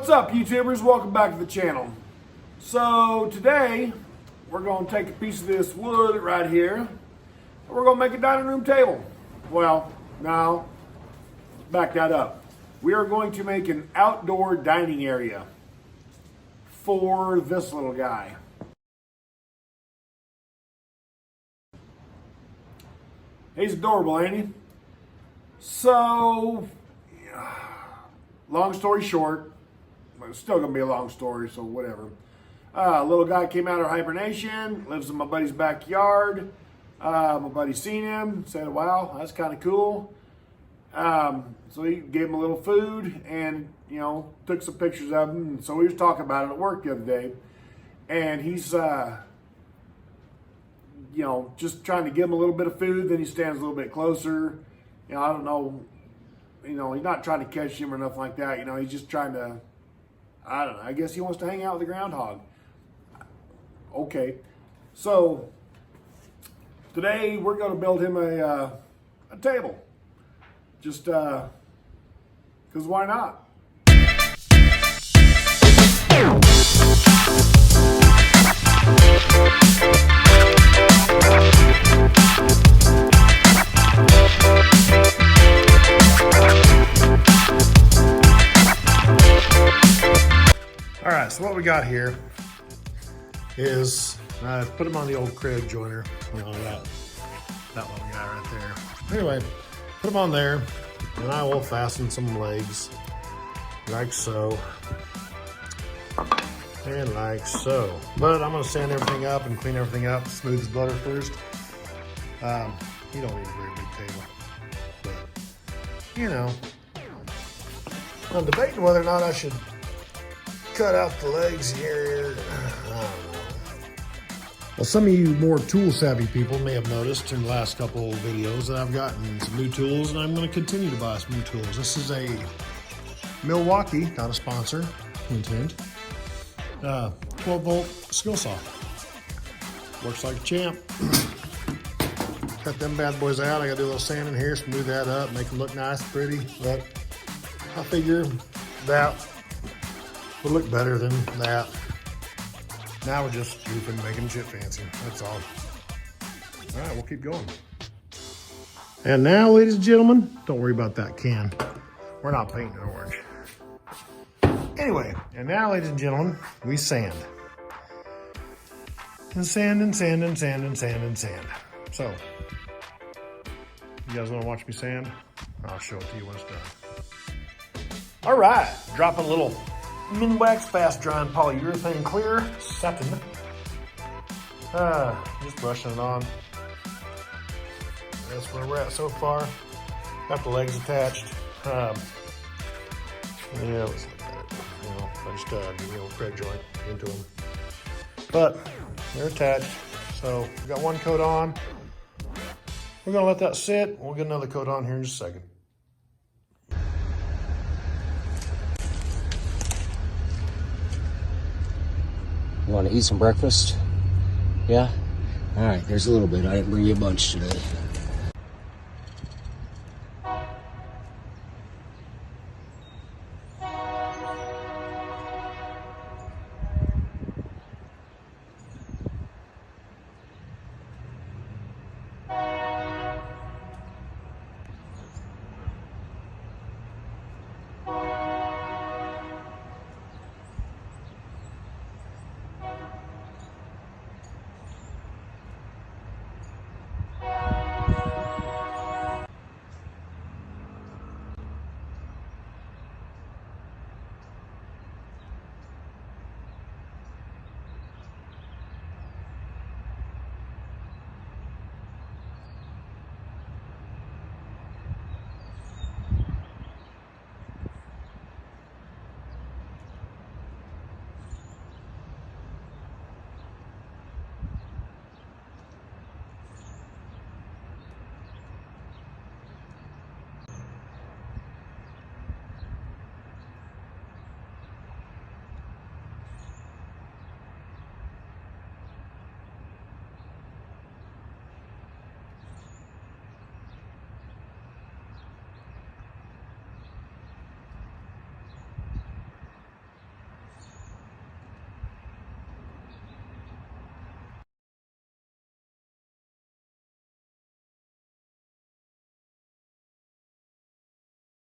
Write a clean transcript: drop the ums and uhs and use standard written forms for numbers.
What's up, YouTubers? Welcome back to the channel. So today we're going to take a piece of this wood right here and we're going to make a dining room table. Well, now back that up. We are going to make an outdoor dining area for this little guy. He's adorable, ain't he? So, long story short, it's still gonna be a long story, so whatever. Little guy came out of hibernation, lives in my buddy's backyard. My buddy seen him, said, wow, that's kind of cool. So he gave him a little food and, took some pictures of him. And so we was talking about it at work the other day. And he's, just trying to give him a little bit of food. Then he stands a little bit closer. I don't know, he's not trying to catch him or nothing like that. He's just trying to, I don't know, I guess he wants to hang out with the groundhog. Okay, so today we're going to build him a table. Just because why not? All right, so what we got here is I put him on the old crib joiner, that little guy right there. Anyway, put him on there, and I will fasten some legs like so, and like so. But I'm gonna sand everything up and clean everything up, smooth his butter first. You don't need a very big table, but I'm debating whether or not I should cut out the legs here. I don't know. Well, some of you more tool savvy people may have noticed in the last couple of videos that I've gotten some new tools, and I'm going to continue to buy some new tools. This is a Milwaukee, not a sponsor, hint hint, 12-volt skill saw. Works like a champ. Cut them bad boys out. I got to do a little sanding here, smooth that up, make them look nice, pretty. But I figure that would look better than that. Now we're just goofing, making shit fancy. That's all. All right, we'll keep going. And now, ladies and gentlemen, don't worry about that can. We're not painting it orange. Anyway, and now, ladies and gentlemen, we sand. And sand and sand and sand and sand and sand. So, you guys want to watch me sand? I'll show it to you when it's done. All right, dropping a little Minwax fast drying polyurethane clear satin. Just brushing it on. That's where we're at so far. Got the legs attached. Yeah, let's look at it. I just give me a little thread joint into them. But they're attached. So we got one coat on. We're gonna let that sit. We'll get another coat on here in just a second. You want to eat some breakfast? Yeah? All right, there's a little bit. I didn't bring you a bunch today.